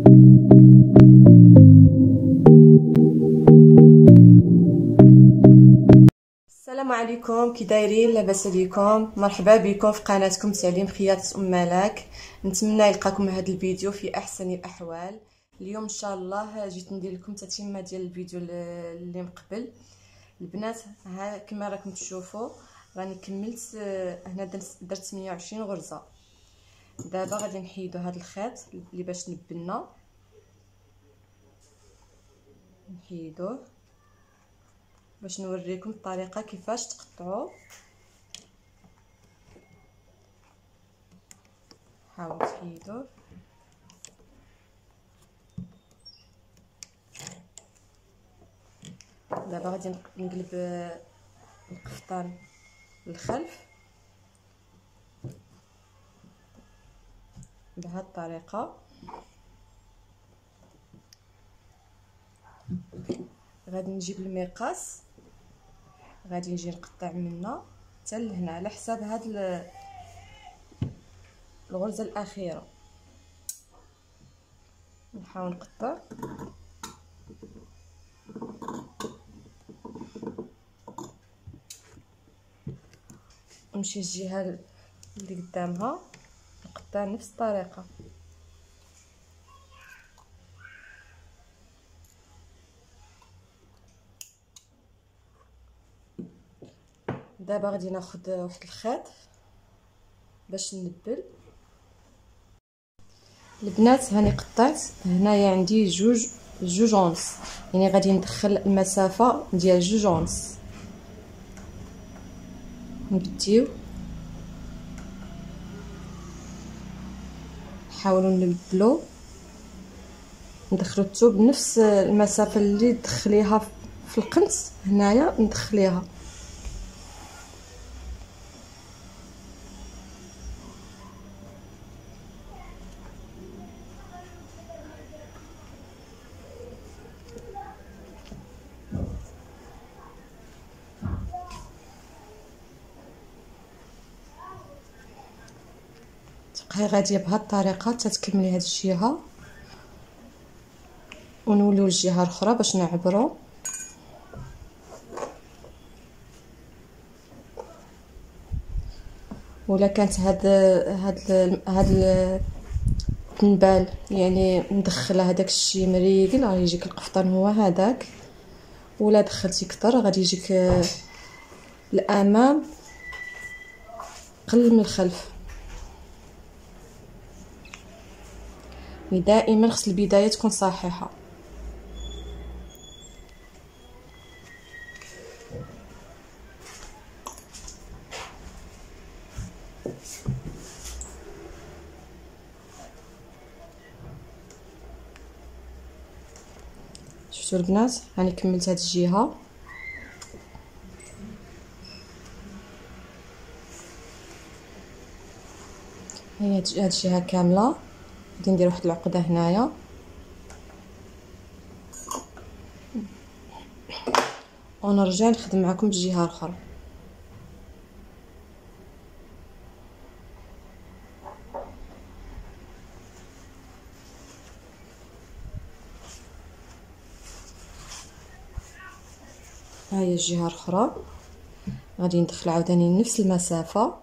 السلام عليكم، كي دايرين؟ لاباس عليكم؟ مرحبا بكم في قناتكم تعليم خياطه ام ملاك. نتمنى يلقاكم هذا الفيديو في احسن الاحوال. اليوم ان شاء الله جيت ندير لكم تتمه ديال الفيديو اللي مقبل. البنات ها كما راكم تشوفوا راني كملت هنا درت 120 غرزه. دابا غادي نحيدو هذا الخيط اللي باش نبنا، نحيدوه باش نوريكم الطريقه كيفاش تقطعوا. حاولوا تحيدوه. دابا غادي نقلب القفطان للخلف بهذه الطريقه. غادي نجيب المقاس، غادي نجي نقطع منا حتى لهنا على حساب هاد الغرزه الاخيره. نحاول نقطع ونمشي الجهه اللي قدامها نقطع نفس الطريقه. دابا غادي ناخذ واحد الخيط باش نبل. البنات هاني قطعت هنايا عندي جوج ونص، يعني غادي ندخل المسافه ديال جوج ونص. نبديو نحاولوا نبدلو ندخلو الثوب بنفس المسافه اللي تدخليها في القنت، هنايا ندخليها. تبقاي غاديه بهذه الطريقه حتى تكملي هذه الجهه ونوليو للجهه الاخرى باش نعبروا. ولا كانت هاد التنبال يعني مدخله هذاك الشيء مريقل غادي يجيك القفطان هو هذاك، ولا دخلتي كتر غادي يجيك الامام قل من الخلف. دائما خص البدايه تكون صحيحه. شفتوا البنات راني كملت هذه الجهه. هي هذه الجهه كامله غادي ندير واحد العقده هنايا ونرجع نخدم معكم بالجهه الاخرى. ها هي الجهه الاخرى غادي ندخل عاوتاني نفس المسافه،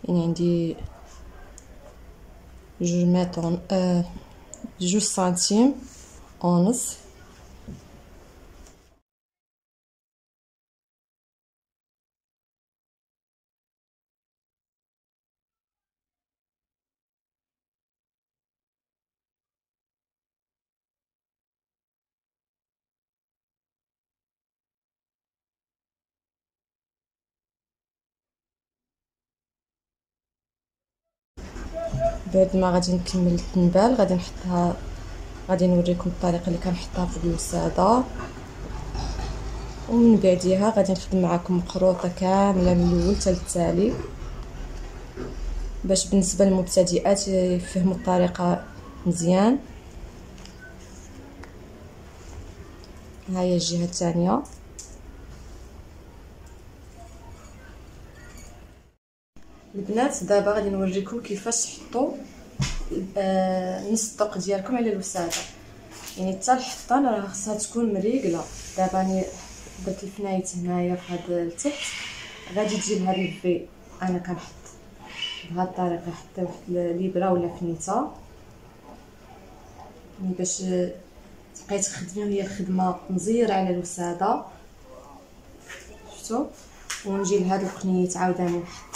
يعني عندي جوج متر جوج سنتيم ونص. بعد ما غادي نكمل التنبال غادي نحطها، غادي نوريكم الطريقه اللي كنحطها في الوساده، ومن بعديها غادي نخدم معكم مقروطه كامله من الاول حتى للتالي باش بالنسبه للمبتدئات يفهموا الطريقه مزيان. ها هي الجهه الثانيه. البنات البنات دابا غادي نوريكم كيفاش تحطوا نص الطوق ديالكم على الوساده. يعني حتى الحطان راه خصها تكون مريقله. دابا راني درت الفنايت هنايا في هاد التحت، غادي تجي بهاد الفي. انا كنحط بهاد الطريقه، حتى واحد الابره ولا فنيته يعني باش تبقاي تخدمي وهي الخدمه مزيره على الوساده. شفتوا؟ ونجي لهاد القنيت عاوتاني نحط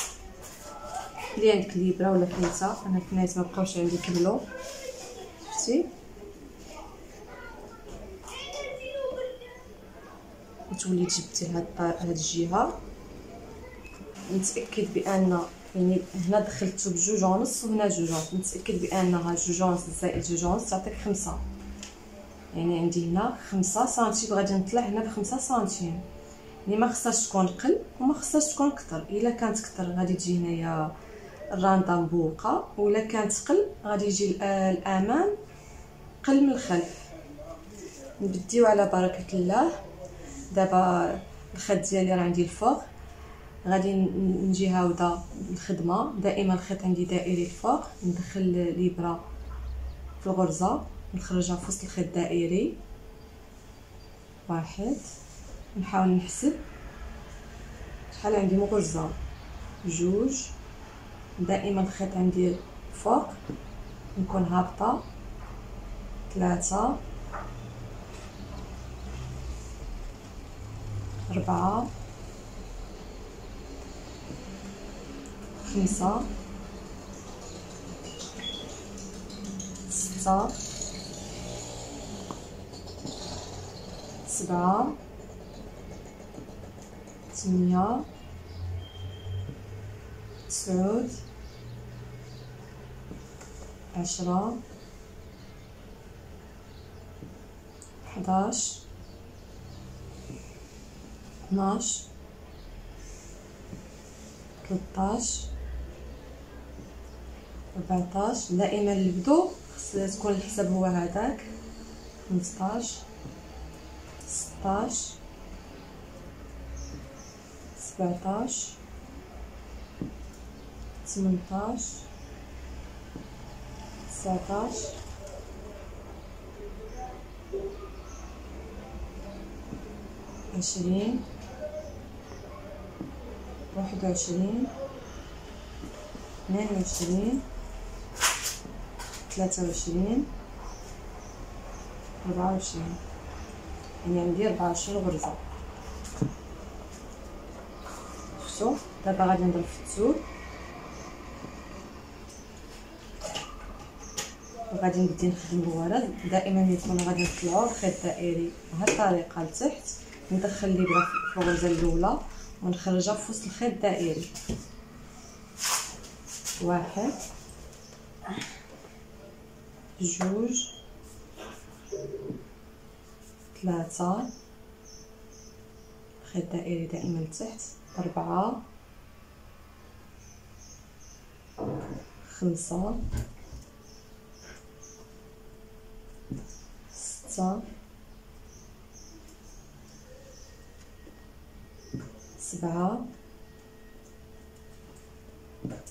اللي عندك الابره ولا فنيته. انا الفنايت ما بقاوش عندي كملوا، شفتي؟ وتولي جبتي هاد الجهه. نتاكد بان يعني هنا دخلتو بجوج ونص وهنا جوج ونص، نتاكد بانها جوج ونص زائد جوج ونص تعطيك 5. يعني عندي هنا 5 سنتيم، غادي نطلع هنا ب5 سنتيم. يعني ما خصهاش تكون قل وما خصهاش تكون كتر. الا كانت كتر غادي تجي هنايا الرانطه مبوقه، ولا كانت قل غادي يجي الامام قل من الخلف. نبديو على بركه الله. دابا الخيط ديالي راه عندي الفوق، غادي نجي هاوده الخدمه. دائما الخيط عندي دائري الفوق، ندخل الابره في الغرزه نخرجها في وسط الخيط دائري. واحد، نحاول نحسب شحال عندي من غرزه. جوج، دائما الخيط عندي فوق نكون هابطه. 3، 4، 5، 6، 7، 8، 9، 10، 11، 12، 13، 14. دائما البدو خص تكون الحساب هو هذاك. 15، 16، 17، 18، 19، 20، 21، 22، 23، 24. يعني عندي 24 غرزه. شفتوا؟ دابا غادي نضرب في التسول وغادي نبدي نخدم الورد. دائما يكون غادي نطلعوا الخيط الدائري بهذه الطريقه لتحت، ندخل الابره في الغرزه الاولى ونخرجها في وسط الخيط الدائري. 1، 2، 3، الخيط الدائري دائما لتحت. 4، 5، 6، 7،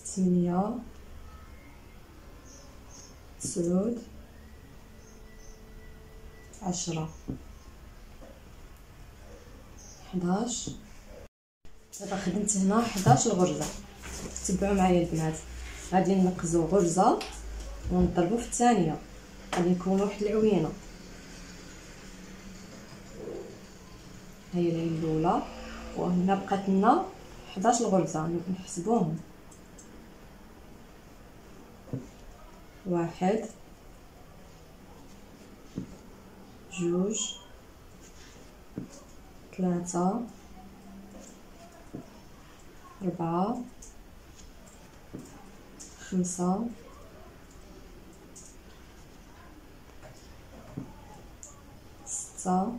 8، 9، 10، 11. دابا خدمت هنا 11 غرزه. تبعوا معايا البنات، غادي ننقزو غرزه ونضربو في الثانيه، غادي نكون واحد العوينه. هاي العين الاولى، وهنا بقات لنا 11 غرزه نحسبوهم. 1، 2، 3، 4، 5، 6،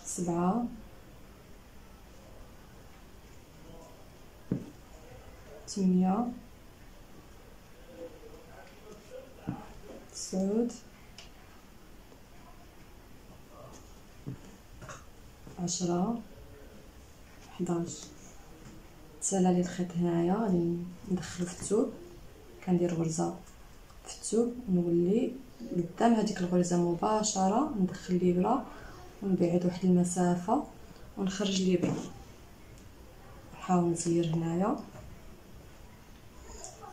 7، 8، 9، 10 11. تسالى لي الخيط هنايا غادي ندخلو في الثوب، كندير غرزه في الثوب ونولي قدام هذيك الغرزه مباشره ندخل الابره ونبعد واحد المسافه ونخرج الابره، نحاول نزير هنايا.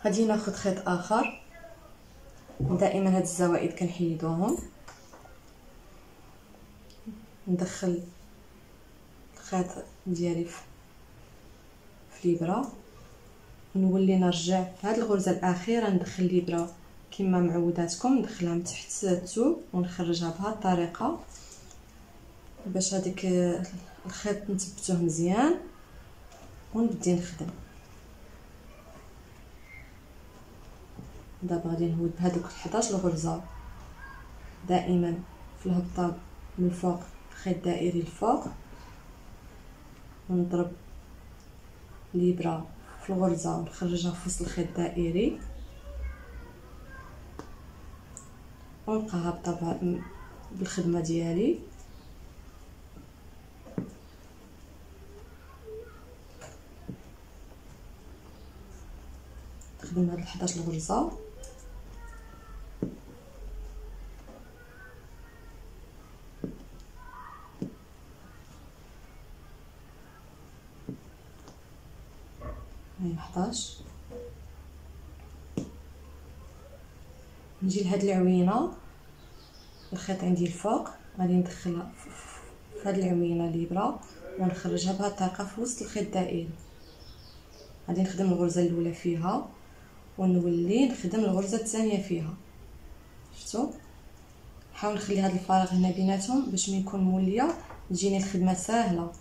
غادي ناخذ خيط اخر، دائما هاد الزوائد كنحيدوهم، ندخل الخيط ديالي في الابره، نولي نرجع في هذه الغرزه الاخيره ندخل الابره كما معوداتكم، ندخلها من تحت الثوب ونخرجها بهذه الطريقه باش هذيك الخيط نثبتوه مزيان ونبدي نخدم. دابا غادي نهود بهذوك 11 غرزه دائما في الهبطه من الفوق خيط دائري الفوق، ونضرب الابره في الغرزه ونخرجها في وسط الخيط الدائري ونبقى هابطه بالخدمه ديالي. نخدم هاد 11 غرزه هاي 11. نجي لهاد العوينه الخيط عندي الفوق، غادي ندخلها في هاد العوينه الابره ونخرجها بهاد الطريقه في وسط الخيط الدائري. غادي نخدم الغرزه الاولى فيها ونولي نخدم الغرزه الثانيه فيها. شفتوا؟ نحاول نخلي هاد الفراغ هنا بيناتهم باش ملي نكون موليه تجيني الخدمه ساهله.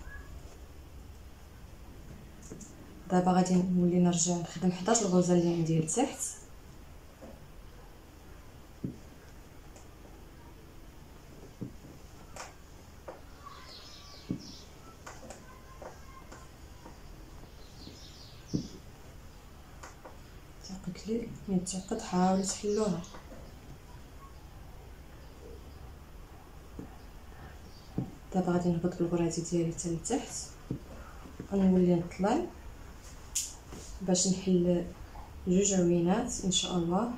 دابا غادي نولي نرجع نخدم 11 غرزه اللي عندي لتحت، تعقد لي ملي تعقد حاولوا تحلوها. دابا غادي نهبط بالغرازي ديالي حتى لتحت ونولي نطلع باش نحل جوج عوينات ان شاء الله.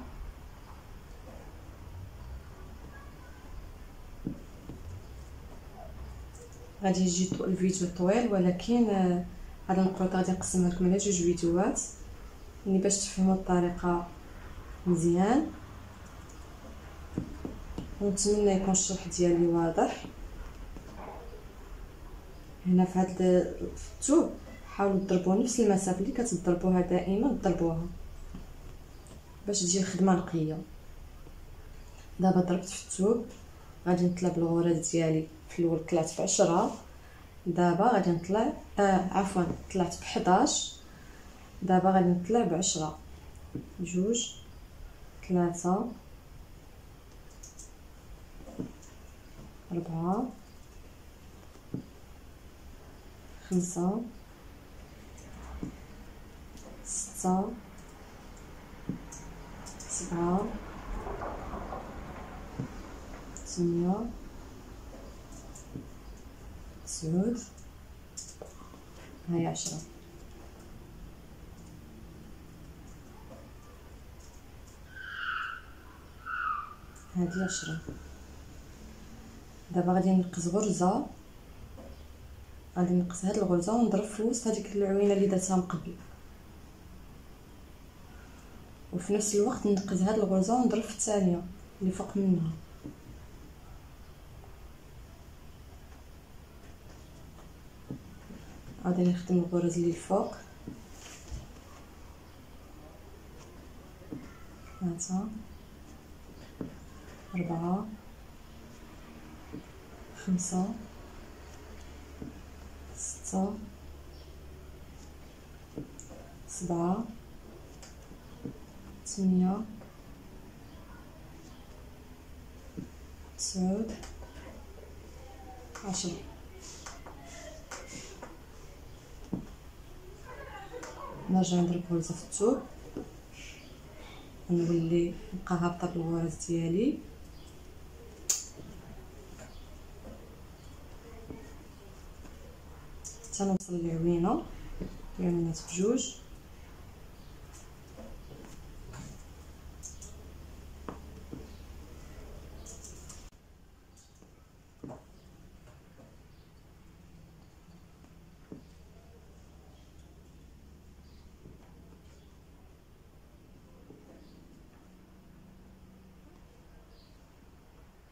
غادي يجي الفيديو طويل، ولكن هذا المقروط غادي نقسمها لكم على جوج فيديوهات يعني باش تفهموا الطريقه مزيان، ونتمنى يكون الشرح ديالي واضح. هنا في هذا الثوب حاولوا تضربوا نفس المسافه اللي كتضربوها دائما ضربوها باش تجي الخدمه نقيه. دابا ضربت في الثوب، غادي نطلع بالغرز ديالي في الاول طلعت في 10، دابا غادي نطلع عفوا طلعت ب 11، دابا غادي نطلع ب 10. جوج 3 4 5 6 7 8 9 هاي 10. هذه 10. دابا غادي نقص غرزه، غادي نقص هاد الغرزه ونضرب في وسط هذيك العوينه اللي درتها من قبل، وفي نفس الوقت نقص هاد الغرزه ونضرب في الثانيه اللي فوق منها. غادي نخدم الغرز اللي الفوق 3 4 5 6 7 8 9 10. نرجع نضرب غرزه في الثوب ونولي نبقى هابطه بالغرز ديالي. حتى نوصل للعوينه، العوينات بجوج.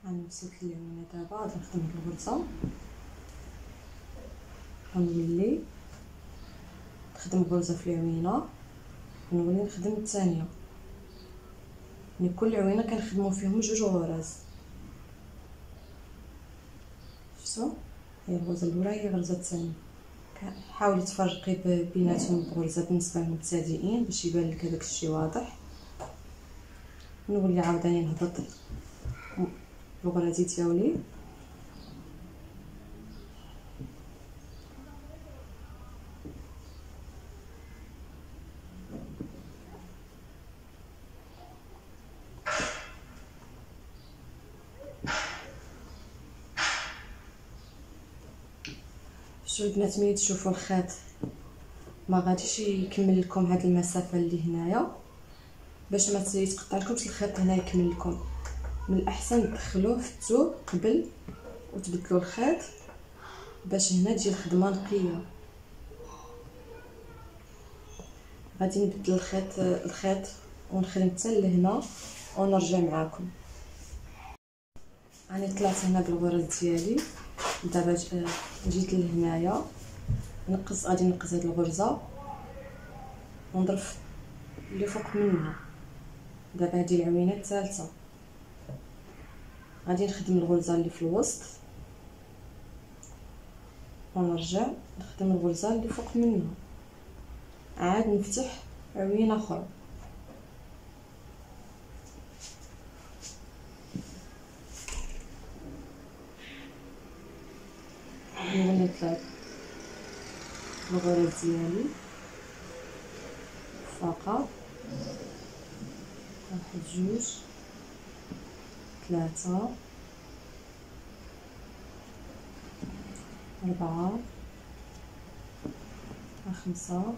انا وصلت للعوينه دابا غادي نخدم هاد الغرزه ونولي نخدم غرزه في العوينه ونولي نخدم الثانيه. يعني كل عوينه كنخدموا فيهم جوج غرز. شفتوا؟ هي الغرزه الاولى هي الغرزه الثانيه. حاولي تفرقي بيناتهم بغرزه بالنسبه للمبتدئين باش يبان لك هذاك الشيء واضح. نولي عاوتاني نهبط الغرزي ديالي شوفوا البنات ملي تشوفوا الخيط ما غاديش يكمل لكم هاد المسافه اللي هنايا، باش ما يتقطع لكمش الخيط هنا يكمل لكم. من الاحسن تدخلوه في الثوب قبل وتبدلوا الخيط باش هنا تجي الخدمه نقيه. غادي نبدل الخيط ونخدم حتى لهنا ونرجع معاكم. راني طلعت هنا بالغرز ديالي. دابا جيت لهنايا غادي نقص هاد الغرزه ونضرب اللي فوق منها. دابا هادي العوينه الثالثه غادي نخدم الغرزه اللي في الوسط ونرجع نخدم الغرزه اللي فوق منها، عاد نفتح عوينه اخرى. نولي نطلع الغرز ديالي فقط، واحد جوج ثلاثة أربعة خمسة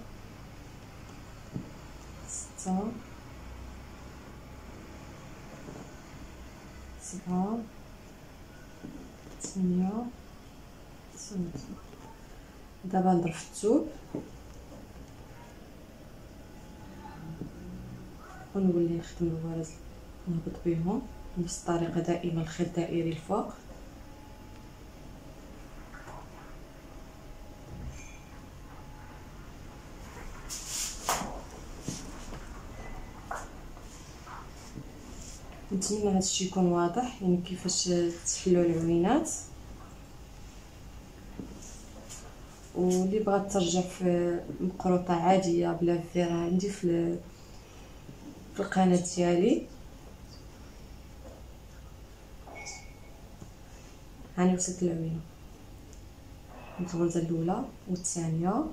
ستة سبعة ثمانية تسعة. دابا نضرب في الثوب ونولي نخدم الغرز نهبط بهم بنفس الطريقه دائما الخيط دائري الفوق. نتمنى هذا الشيء يكون واضح، يعني كيفاش تحلوا العوينات. واللي بغات ترجع في مقروطه عاديه بلا فيرا عندي في القناه ديالي. هاني وصلت العوينه، الغرزه الاولى والثانيه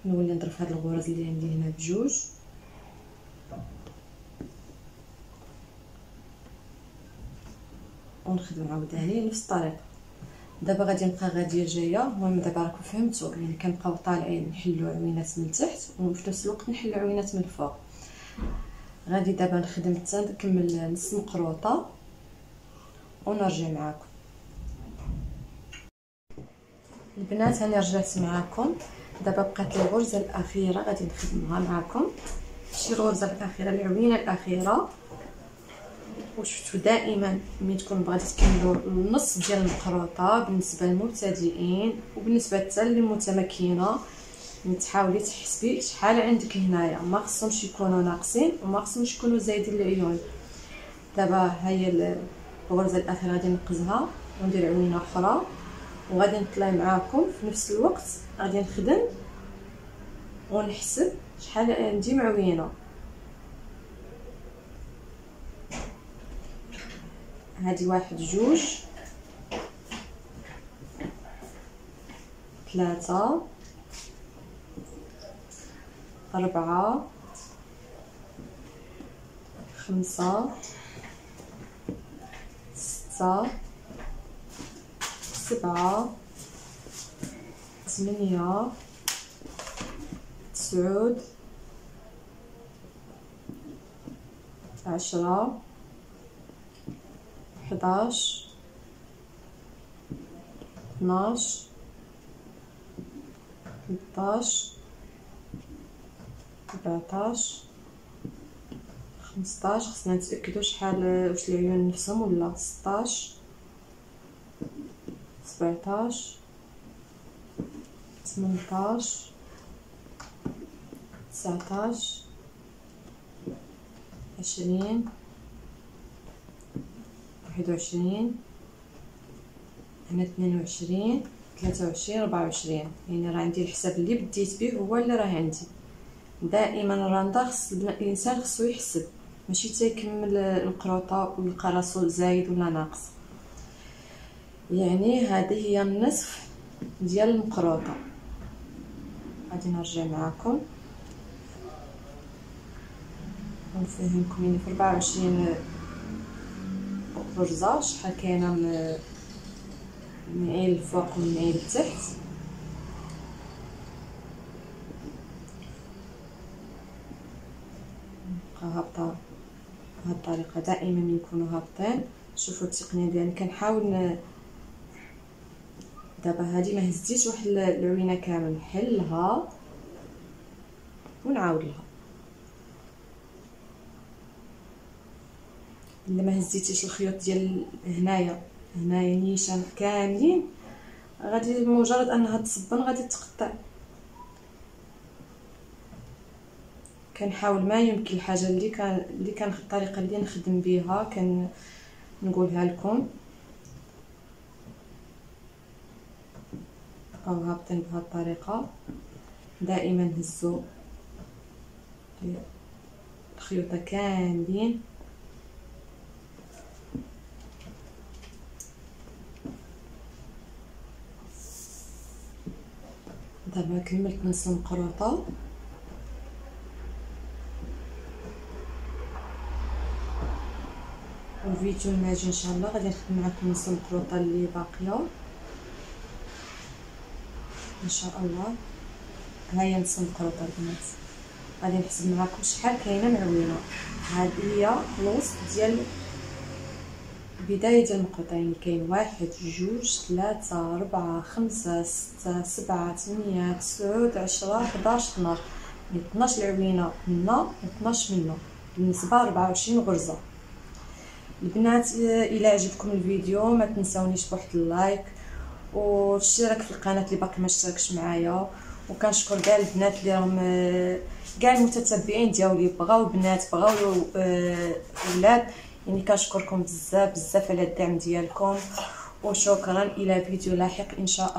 نولي نضرب هاد الغرز اللي عندي هنا بجوج ونخدم عاوتاني نفس الطريقه. دابا غادي نبقى غاديه جايه. المهم دابا راكم فهمتوا، يعني كنبقاو طالعين نحلوا عوينات من التحت وفي نفس الوقت نحلوا عوينات من الفوق. غادي دابا نخدم حتى نكمل نص مقروطه ونرجع معاكم. البنات هاني رجعت معاكم. دابا بقات لي الغرزه الاخيره غادي نخدمها معاكم. شي الغرزه الاخيره العوينه الاخيره. وشفتوا دائما ملي تكون بغيتي تكملوا النص ديال المقروطه بالنسبه للمبتدئين وبالنسبه حتى للمتمكنه، تحاولي تحسبي شحال عندك هنايا، ما خصهمش يكونوا ناقصين وما خصهمش يكونوا زايدين العيون. دابا هي الغرزه الاخيره غادي ننقزها وندير عوينه اخرى وغادي نطلع معاكم في نفس الوقت. غادي نخدم ونحسب شحال عندي معوينه. هادي واحد جوج ثلاثة أربعة خمسة ستة سبعة 8 9 10 11 12 13 14 15. خصنا نتاكدوا شحال واش العيون نفسهم ولا 16 17 18 19 20 21 هنا 22 23 24. يعني راه عندي الحساب اللي بديت به هو اللي راه عندي. دائما الرنده خص الانسان خصو يحسب، ماشي تيكمل القروطه ويلقى راسو زايد ولا ناقص. يعني هذه هي النصف ديال المقروطه. غادي نرجع معكم ونفهمكم. يعني في 24 غرزه شحال كاينه من عين الفوق ومن عين التحت. نبقى هابطه بهذه الطريقه دائما ملي نكونوا هابطين. شوفوا التقنيه ديالي كنحاول دابا هذه ما هزيتش واحد العوينه كامل، نحلها ونعاود لها. الا ما هزيتيش الخيوط ديال هنايا نيشان كاملين غادي مجرد انها تصبن غادي تقطع. كنحاول ما يمكن الحاجه اللي كان الطريقه اللي نخدم بها نقولها لكم. بقاو هابطين بهذه الطريقه دائما. نهزوا الخيوط كاملين. دابا كملت نص المقروطه. والفيديو الماجي ان شاء الله غادي نخدم معكم نص المقروطه اللي باقيه ان شاء الله. هاهي نص المقروطه البنات. غادي نحسب معكم شحال كاينه معوينه. هذه هي الوسط ديال البدايه ديال المقروطه. يعني كاين 1 2 3 4 5 6 7 8 9 10 11 12. يعني 12 العوينه هنا و12 منه، بالنسبه 24 غرزه. البنات الى عجبكم الفيديو ما تنساونيش بواحد اللايك والاشتراك في القناه اللي باقي ما اشتركش معايا. وكنشكر كاع البنات اللي راهم كاع المتتبعين ديالي بغاو بنات بغاو ولاد. يعني كنشكركم بزاف بزاف على الدعم ديالكم، وشكرا. الى فيديو لاحق ان شاء الله.